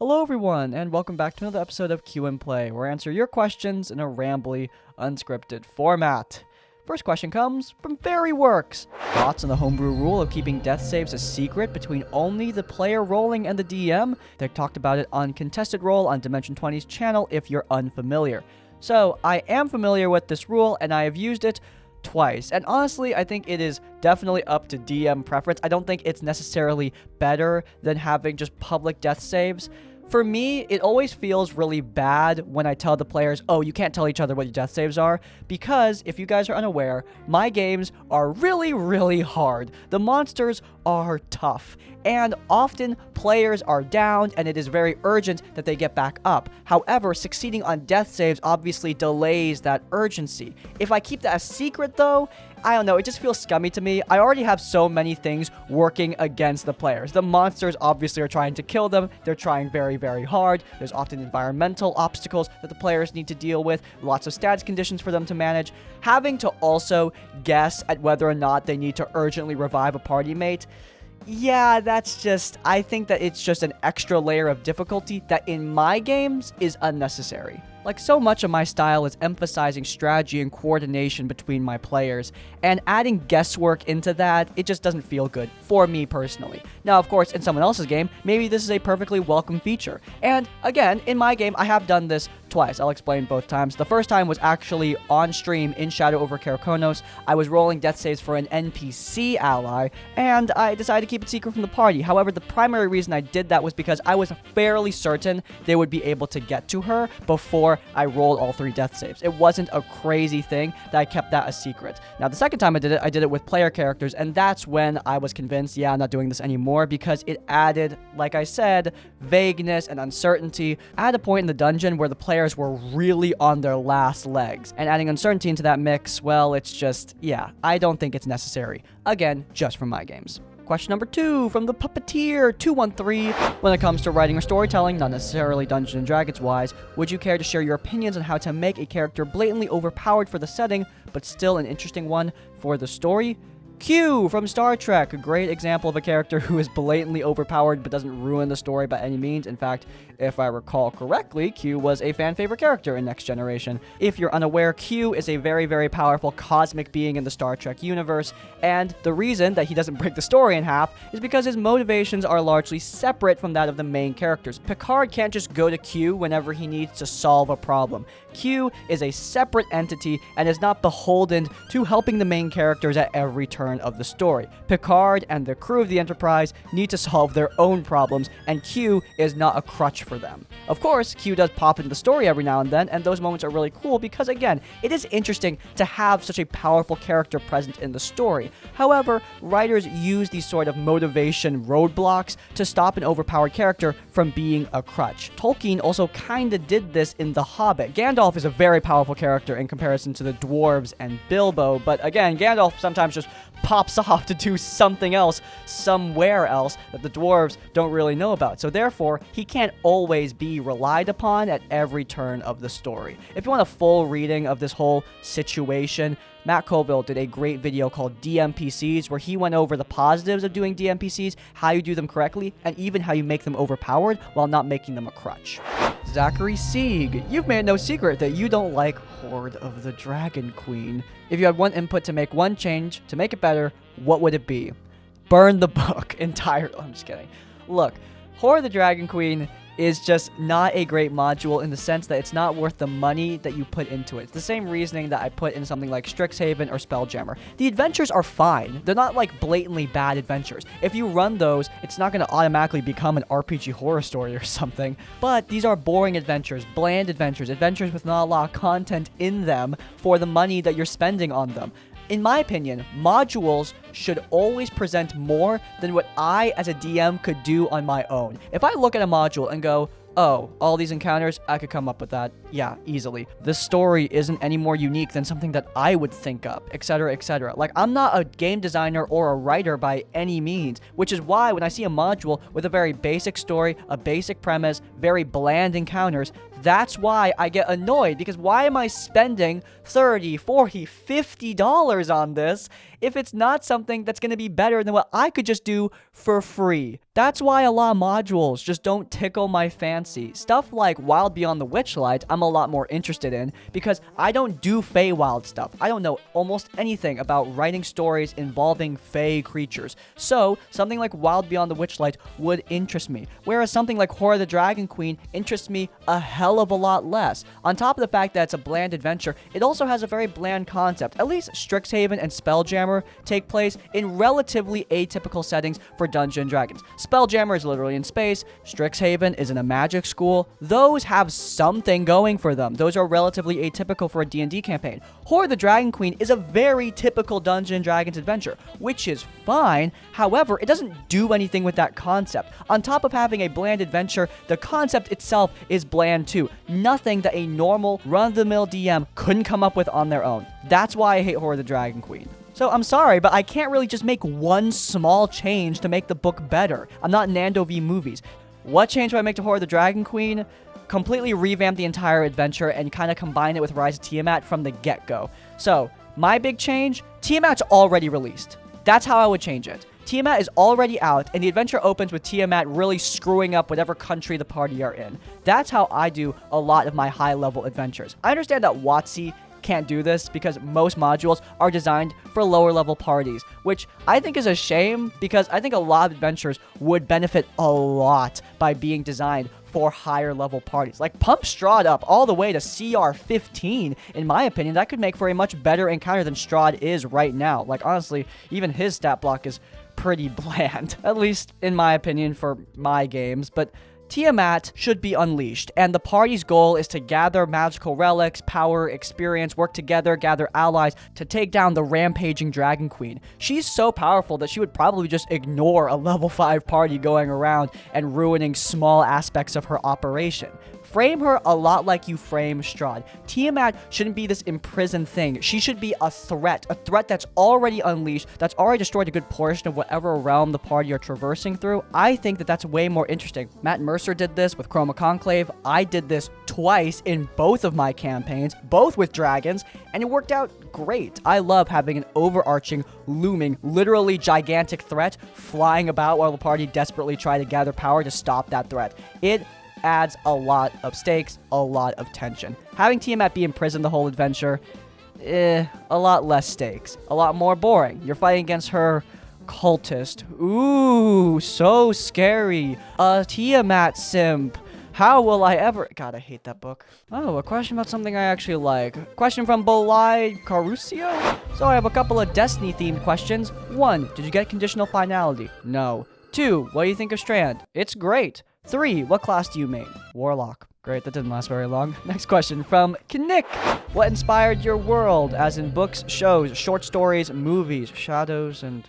Hello everyone, and welcome back to another episode of Q&Play, where I answer your questions in a rambly, unscripted format. First question comes from Faerieworks. Thoughts on the homebrew rule of keeping death saves a secret between only the player rolling and the DM? They talked about it on Contested Roll on Dimension 20's channel if you're unfamiliar. So, I am familiar with this rule, and I have used it twice. And honestly, I think it is definitely up to DM preference. I don't think it's necessarily better than having just public death saves. For me, it always feels really bad when I tell the players, oh, you can't tell each other what your death saves are, because if you guys are unaware, my games are really hard. The monsters are tough, and often players are down, and it is very urgent that they get back up. However, succeeding on death saves obviously delays that urgency. If I keep that a secret, though, I don't know, it just feels scummy to me. I already have so many things working against the players. The monsters obviously are trying to kill them. They're trying very hard. There's often environmental obstacles that the players need to deal with, lots of stats conditions for them to manage. Having to also guess at whether or not they need to urgently revive a party mate, yeah, I think that it's just an extra layer of difficulty that in my games is unnecessary. Like, so much of my style is emphasizing strategy and coordination between my players, and adding guesswork into that, it just doesn't feel good, for me personally. Now, of course, in someone else's game, maybe this is a perfectly welcome feature. And, again, in my game, I have done this twice. I'll explain both times. The first time was actually on stream in Shadow over Caruccio. I was rolling death saves for an NPC ally, and I decided to keep it secret from the party. However, the primary reason I did that was because I was fairly certain they would be able to get to her before I rolled all 3 death saves. It wasn't a crazy thing that I kept that a secret. Now, the second time I did it with player characters, and that's when I was convinced, yeah, I'm not doing this anymore, because it added, like I said, vagueness and uncertainty at a point in the dungeon where the players were really on their last legs. And adding uncertainty into that mix, well, it's just, yeah, I don't think it's necessary. Again, just from my games. Question number 2 from the Puppeteer 213. When it comes to writing or storytelling, not necessarily Dungeons & Dragons wise, would you care to share your opinions on how to make a character blatantly overpowered for the setting, but still an interesting one for the story? Q from Star Trek, a great example of a character who is blatantly overpowered but doesn't ruin the story by any means. In fact, if I recall correctly, Q was a fan favorite character in Next Generation. If you're unaware, Q is a very powerful cosmic being in the Star Trek universe, and the reason that he doesn't break the story in half is because his motivations are largely separate from that of the main characters. Picard can't just go to Q whenever he needs to solve a problem. Q is a separate entity and is not beholden to helping the main characters at every turn of the story. Picard and the crew of the Enterprise need to solve their own problems, and Q is not a crutch for them. Of course, Q does pop into the story every now and then, and those moments are really cool because, again, it is interesting to have such a powerful character present in the story. However, writers use these sort of motivation roadblocks to stop an overpowered character from being a crutch. Tolkien also kinda did this in The Hobbit. Gandalf is a very powerful character in comparison to the dwarves and Bilbo, but again, Gandalf sometimes just pops off to do something else somewhere else that the dwarves don't really know about. So therefore, he can't always be relied upon at every turn of the story. If you want a full reading of this whole situation, Matt Colville did a great video called DMPCs, where he went over the positives of doing DMPCs, how you do them correctly, and even how you make them overpowered while not making them a crutch. Zachery Sieg, you've made no secret that you don't like Hoard of the Dragon Queen. If you had one input to make one change to make it better, what would it be? Burn the book entirely. I'm just kidding. Look, Hoard of the Dragon Queen is just not a great module in the sense that it's not worth the money that you put into it. It's the same reasoning that I put in something like Strixhaven or Spelljammer. The adventures are fine. They're not like blatantly bad adventures. If you run those, it's not going to automatically become an RPG horror story or something. But these are boring adventures, bland adventures, adventures with not a lot of content in them for the money that you're spending on them. In my opinion, modules should always present more than what I, as a DM, could do on my own. If I look at a module and go, oh, all these encounters, I could come up with that. Yeah, easily. This story isn't any more unique than something that I would think up, etc., etc. Like, I'm not a game designer or a writer by any means, which is why when I see a module with a very basic story, a basic premise, very bland encounters, That's why I get annoyed, because why am I spending $30, $40, $50 on this if it's not something that's going to be better than what I could just do for free? That's why a lot of modules just don't tickle my fancy. Stuff like Wild Beyond the Witchlight, I'm a lot more interested in, because I don't do Feywild stuff. I don't know almost anything about writing stories involving Fey creatures. So, something like Wild Beyond the Witchlight would interest me, whereas something like Hoard the Dragon Queen interests me a hell of a lot less. On top of the fact that it's a bland adventure, it also has a very bland concept. At least Strixhaven and Spelljammer take place in relatively atypical settings for Dungeons & Dragons. Spelljammer is literally in space, Strixhaven is in a magic school. Those have something going for them. Those are relatively atypical for a D&D campaign. Hoard the Dragon Queen is a very typical Dungeons & Dragons adventure, which is fine. However, it doesn't do anything with that concept. On top of having a bland adventure, the concept itself is bland too. Nothing that a normal run-of-the-mill DM couldn't come up with on their own. That's why I hate Hoard the Dragon Queen. So I'm sorry, but I can't really just make one small change to make the book better. I'm not Nando v. Movies. What change do I make to Hoard the Dragon Queen? Completely revamp the entire adventure and kind of combine it with Rise of Tiamat from the get-go. So, my big change, Tiamat's already released. That's how I would change it. Tiamat is already out, and the adventure opens with Tiamat really screwing up whatever country the party are in. That's how I do a lot of my high-level adventures. I understand that WotC can't do this because most modules are designed for lower level parties, which I think is a shame, because I think a lot of adventures would benefit a lot by being designed for higher level parties. Like, pump Strahd up all the way to CR 15, in my opinion. That could make for a much better encounter than Strahd is right now. Like, honestly, even his stat block is pretty bland, at least in my opinion for my games. But Tiamat should be unleashed, and the party's goal is to gather magical relics, power, experience, work together, gather allies to take down the rampaging Dragon Queen. She's so powerful that she would probably just ignore a level 5 party going around and ruining small aspects of her operation. Frame her a lot like you frame Strahd. Tiamat shouldn't be this imprisoned thing. She should be a threat that's already unleashed, that's already destroyed a good portion of whatever realm the party are traversing through. I think that that's way more interesting. Matt Mercer did this with Chroma Conclave. I did this twice in both of my campaigns, both with dragons, and it worked out great. I love having an overarching, looming, literally gigantic threat flying about while the party desperately try to gather power to stop that threat. It adds a lot of stakes, a lot of tension. Having Tiamat be imprisoned the whole adventure, a lot less stakes, a lot more boring. You're fighting against her cultist. Ooh, so scary. A Tiamat simp. How will I ever... God, I hate that book. Oh, a question about something I actually like. Question from Bolide Caruccio? So I have a couple of Destiny-themed questions. 1, did you get conditional finality? No. 2, what do you think of Strand? It's great. 3, what class do you main? Warlock. Great, that didn't last very long. Next question from Knic. What inspired your world, as in books, shows, short stories, movies, shadows, and...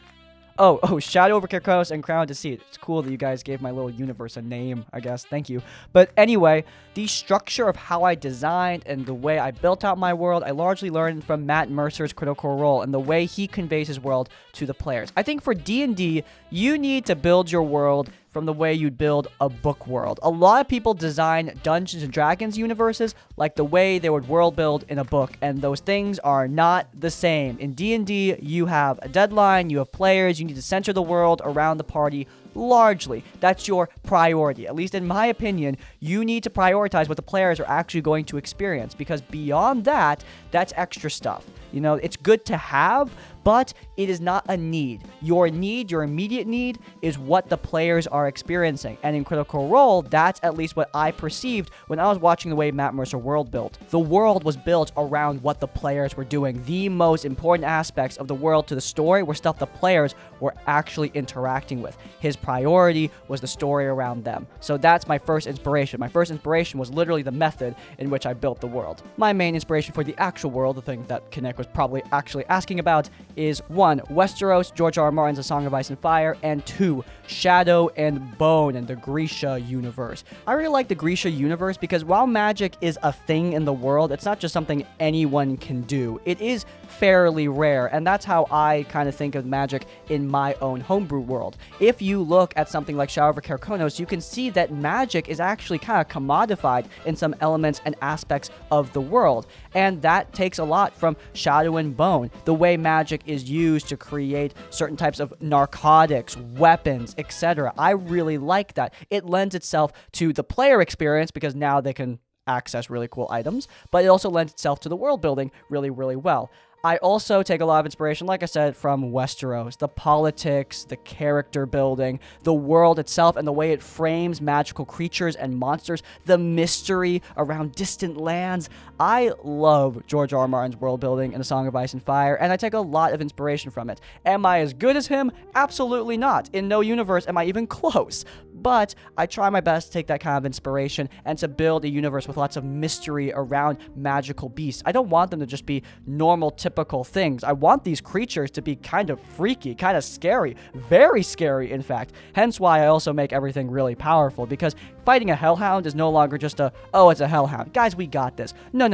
Oh, Shadow over Kirkos and Crown of Deceit. It's cool that you guys gave my little universe a name, I guess. Thank you. But anyway, the structure of how I designed and the way I built out my world, I largely learned from Matt Mercer's Critical Role and the way he conveys his world to the players. I think for D&D, you need to build your world from the way you'd build a book world. A lot of people design Dungeons & Dragons universes like the way they would world build in a book, and those things are not the same. In D&D, you have a deadline, you have players, you need to center the world around the party largely. That's your priority. At least in my opinion, you need to prioritize what the players are actually going to experience, because beyond that, that's extra stuff. You know, it's good to have, but it is not a need. Your need, your immediate need, is what the players are experiencing. And in Critical Role, that's at least what I perceived when I was watching the way Matt Mercer world built. The world was built around what the players were doing. The most important aspects of the world to the story were stuff the players were actually interacting with. His priority was the story around them. So that's my first inspiration. My first inspiration was literally the method in which I built the world. My main inspiration for the actual world, the thing that Knic was probably actually asking about, is 1. Westeros, George R. R. Martin's A Song of Ice and Fire, and 2. Shadow and Bone and the Grisha universe. I really like the Grisha universe because while magic is a thing in the world, it's not just something anyone can do. It is fairly rare, and that's how I kind of think of magic in my own homebrew world. If you look at something like Shadow over Carconos, you can see that magic is actually kind of commodified in some elements and aspects of the world, and that takes a lot from Shadow and Bone. The way magic is used to create certain types of narcotics, weapons, etc. I really like that. It lends itself to the player experience because now they can access really cool items, but it also lends itself to the world building really, really well. I also take a lot of inspiration, like I said, from Westeros. The politics, the character building, the world itself, and the way it frames magical creatures and monsters, the mystery around distant lands. I love George R. R. Martin's world building in A Song of Ice and Fire, and I take a lot of inspiration from it. Am I as good as him? Absolutely not. In no universe am I even close. But I try my best to take that kind of inspiration and to build a universe with lots of mystery around magical beasts. I don't want them to just be normal, typical things. I want these creatures to be kind of freaky, kind of scary, very scary, in fact. Hence why I also make everything really powerful, because fighting a hellhound is no longer just oh, it's a hellhound. Guys, we got this. No.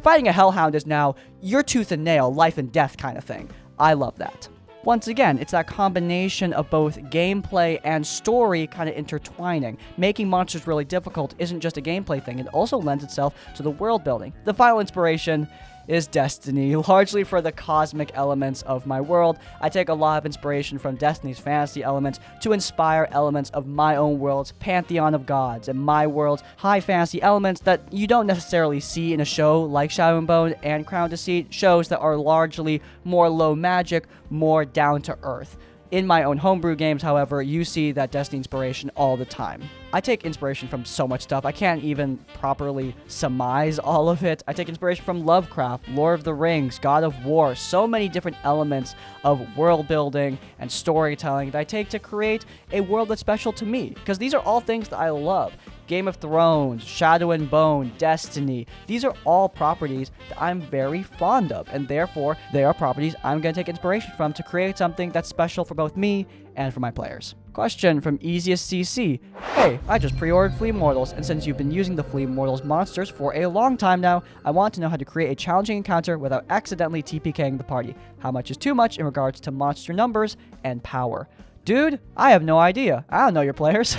Fighting a hellhound is now your tooth and nail, life and death kind of thing. I love that. Once again, it's that combination of both gameplay and story kind of intertwining. Making monsters really difficult isn't just a gameplay thing, it also lends itself to the world building. The final inspiration is Destiny, largely for the cosmic elements of my world. I take a lot of inspiration from Destiny's fantasy elements to inspire elements of my own world's pantheon of gods and my world's high fantasy elements that you don't necessarily see in a show like Shadow and Bone and Crown Deceit, shows that are largely more low magic, more down to earth. In my own homebrew games, however, you see that Destiny inspiration all the time. I take inspiration from so much stuff, I can't even properly surmise all of it. I take inspiration from Lovecraft, Lord of the Rings, God of War, so many different elements of world building and storytelling that I take to create a world that's special to me, because these are all things that I love. Game of Thrones, Shadow and Bone, Destiny, these are all properties that I'm very fond of, and therefore they are properties I'm going to take inspiration from to create something that's special for both me and for my players. Question from Easiest CC. Hey, I just pre-ordered Flea Mortals, and since you've been using the Flea Mortals monsters for a long time now, I want to know how to create a challenging encounter without accidentally TPKing the party. How much is too much in regards to monster numbers and power? Dude, I have no idea. I don't know your players.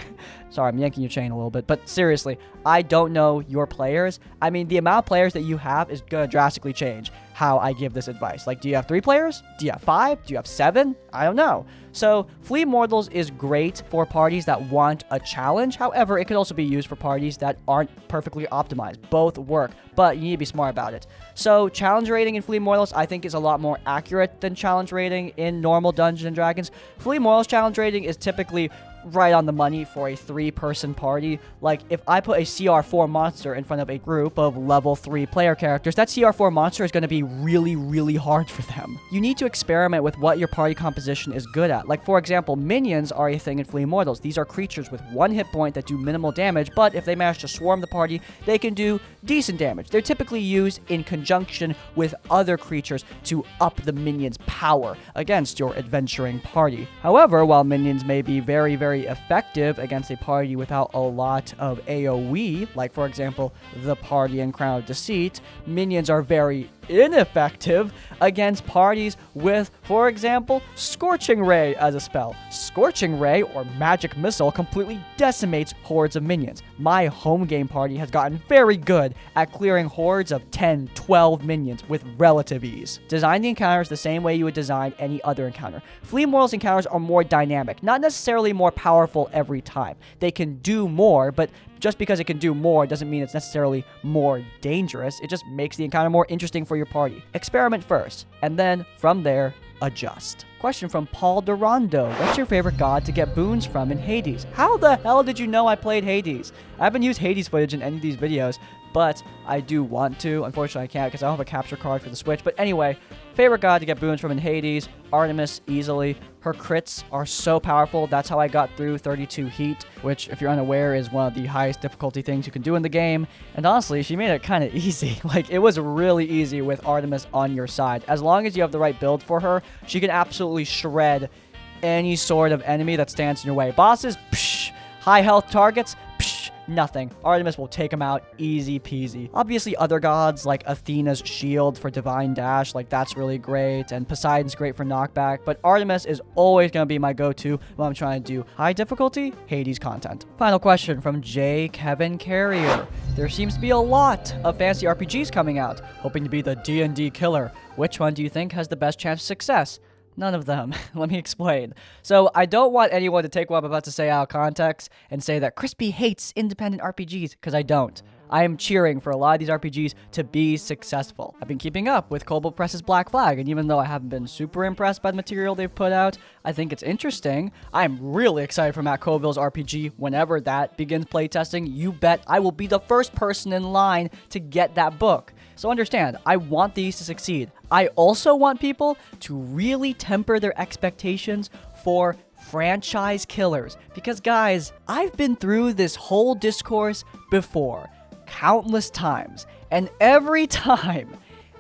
Sorry, I'm yanking your chain a little bit, but seriously, I don't know your players. I mean, the amount of players that you have is going to drastically change how I give this advice. Like, do you have 3 players? Do you have 5? Do you have 7? I don't know. So, Flea Mortals is great for parties that want a challenge. However, it could also be used for parties that aren't perfectly optimized. Both work, but you need to be smart about it. So, challenge rating in Flea Mortals, I think, is a lot more accurate than challenge rating in normal Dungeons & Dragons. Flea Mortals challenge rating is typically right on the money for a 3-person party. Like, if I put a CR4 monster in front of a group of level 3 player characters, that CR4 monster is going to be really, really hard for them. You need to experiment with what your party composition is good at. Like, for example, minions are a thing in Flea Mortals. These are creatures with 1 hit point that do minimal damage, but if they manage to swarm the party, they can do decent damage. They're typically used in conjunction with other creatures to up the minions' power against your adventuring party. However, while minions may be very, very effective against a party without a lot of AoE, like for example the party in Crown of Deceit, minions are very ineffective against parties with, for example, Scorching Ray as a spell. Scorching Ray, or Magic Missile, completely decimates hordes of minions. My home game party has gotten very good at clearing hordes of 10, 12 minions with relative ease. Design the encounters the same way you would design any other encounter. Flea Mortals encounters are more dynamic, not necessarily more powerful every time. They can do more, but just because it can do more doesn't mean it's necessarily more dangerous. It just makes the encounter more interesting for your party. Experiment first, and then from there, adjust. Question from Paul Durando. What's your favorite god to get boons from in Hades? How the hell did you know I played Hades? I haven't used Hades footage in any of these videos, but I do want to. Unfortunately, I can't because I don't have a capture card for the Switch. But anyway, favorite god to get boons from in Hades, Artemis, easily. Her crits are so powerful. That's how I got through 32 Heat, which, if you're unaware, is one of the highest difficulty things you can do in the game. And honestly, she made it kind of easy. Like, it was really easy with Artemis on your side. As long as you have the right build for her, she can absolutely shred any sort of enemy that stands in your way. Bosses, psh, high health targets, psh, nothing. Artemis will take them out easy peasy. Obviously, other gods like Athena's shield for divine dash, like that's really great, and Poseidon's great for knockback, but Artemis is always going to be my go-to when I'm trying to do high difficulty Hades content. Final question from J. Kevin Carrier. There seems to be a lot of fancy RPGs coming out, hoping to be the D&D killer. Which one do you think has the best chance of success? None of them. Let me explain. So I don't want anyone to take what I'm about to say out of context and say that Crispy hates independent RPGs, because I don't. I am cheering for a lot of these RPGs to be successful. I've been keeping up with Kobold Press's Black Flag, and even though I haven't been super impressed by the material they've put out, I think it's interesting. I'm really excited for Matt Colville's RPG. Whenever that begins playtesting, you bet I will be the first person in line to get that book. So understand, I want these to succeed. I also want people to really temper their expectations for franchise killers. Because guys, I've been through this whole discourse before, countless times. And every time,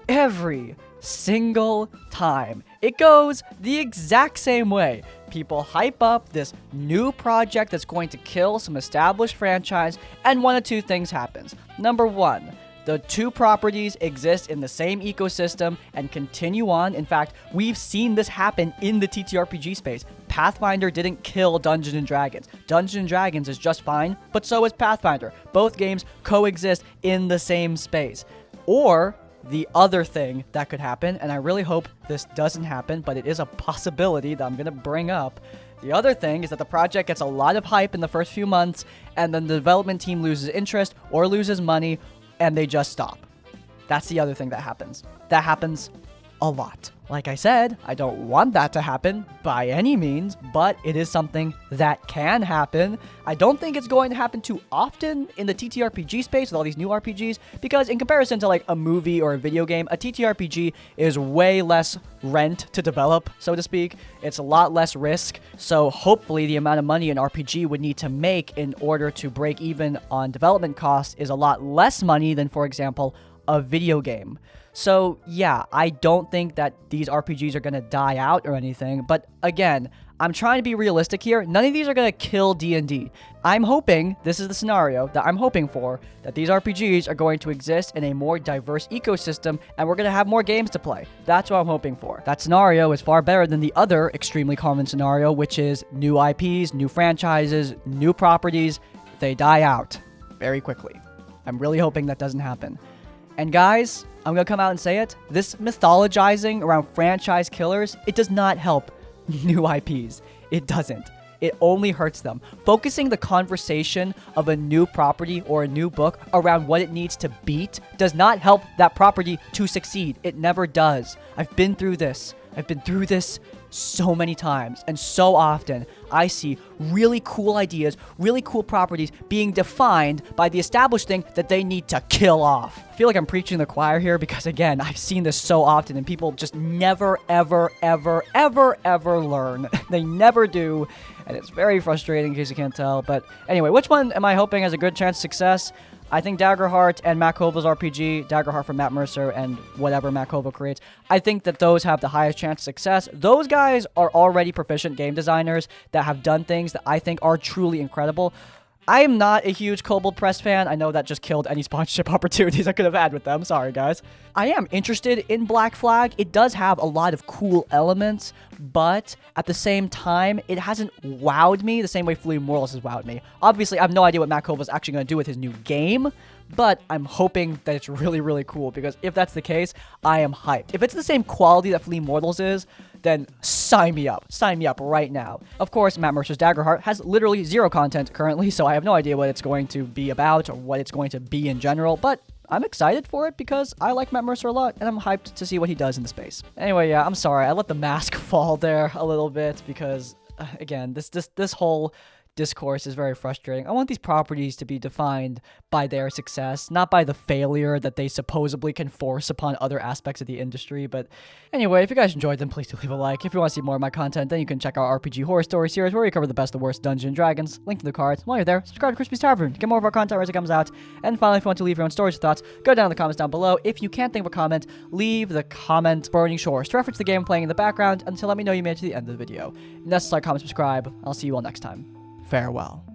every single time, it goes the exact same way. People hype up this new project that's going to kill some established franchise, and one of two things happens. Number one, the two properties exist in the same ecosystem and continue on. In fact, we've seen this happen in the TTRPG space. Pathfinder didn't kill Dungeons & Dragons. Dungeons & Dragons is just fine, but so is Pathfinder. Both games coexist in the same space. Or the other thing that could happen, and I really hope this doesn't happen, but it is a possibility that I'm going to bring up. The other thing is that the project gets a lot of hype in the first few months, and then the development team loses interest or loses money, and they just stop. That's the other thing that happens. That happens a lot. Like I said, I don't want that to happen by any means, but it is something that can happen. I don't think it's going to happen too often in the TTRPG space with all these new RPGs, because in comparison to like a movie or a video game, a TTRPG is way less rent to develop, so to speak. It's a lot less risk, so hopefully the amount of money an RPG would need to make in order to break even on development costs is a lot less money than, for example, a video game. So yeah, I don't think that these RPGs are going to die out or anything, but again, I'm trying to be realistic here. None of these are going to kill D&D. I'm hoping, this is the scenario that I'm hoping for, that these RPGs are going to exist in a more diverse ecosystem and we're going to have more games to play. That's what I'm hoping for. That scenario is far better than the other extremely common scenario, which is new IPs, new franchises, new properties. They die out very quickly. I'm really hoping that doesn't happen. And guys, I'm going to come out and say it. This mythologizing around franchise killers, it does not help new IPs. It doesn't. It only hurts them. Focusing the conversation of a new property or a new book around what it needs to beat does not help that property to succeed. It never does. I've been through this. I've been through this so many times, and so often I see really cool ideas, really cool properties being defined by the established thing that they need to kill off. I feel like I'm preaching to the choir here because, again, I've seen this so often and people just never, ever, ever, ever, ever learn. They never do, and it's very frustrating in case you can't tell. But anyway, which one am I hoping has a good chance of success? I think Daggerheart and Matt Colville's RPG, Daggerheart from Matt Mercer and whatever Matt Colville creates, I think that those have the highest chance of success. Those guys are already proficient game designers that have done things that I think are truly incredible. I am not a huge Kobold Press fan. I know that just killed any sponsorship opportunities I could have had with them. Sorry, guys. I am interested in Black Flag. It does have a lot of cool elements, but at the same time, it hasn't wowed me the same way Fleeing Mortals has wowed me. Obviously, I have no idea what Matt Colville is actually going to do with his new game, but I'm hoping that it's really, really cool, because if that's the case, I am hyped. If it's the same quality that Fleeing Mortals is, then sign me up. Sign me up right now. Of course, Matt Mercer's Daggerheart has literally zero content currently, so I have no idea what it's going to be about or what it's going to be in general, but I'm excited for it because I like Matt Mercer a lot, and I'm hyped to see what he does in the space. Anyway, yeah, I'm sorry. I let the mask fall there a little bit because, again, this whole discourse is very frustrating. I want these properties to be defined by their success, not by the failure that they supposedly can force upon other aspects of the industry. But anyway, if you guys enjoyed them, please do leave a like. If you want to see more of my content, then you can check out RPG Horror Story series, where we cover the best and worst Dungeons & Dragons. Link to the cards. While you're there, subscribe to Crispy's Tavern to get more of our content as it comes out. And finally, if you want to leave your own stories or thoughts, go down in the comments down below. If you can't think of a comment, leave the comment Burning Shores to reference the game playing in the background until let me know you made it to the end of the video. And that's like, comment, subscribe. I'll see you all next time. Farewell.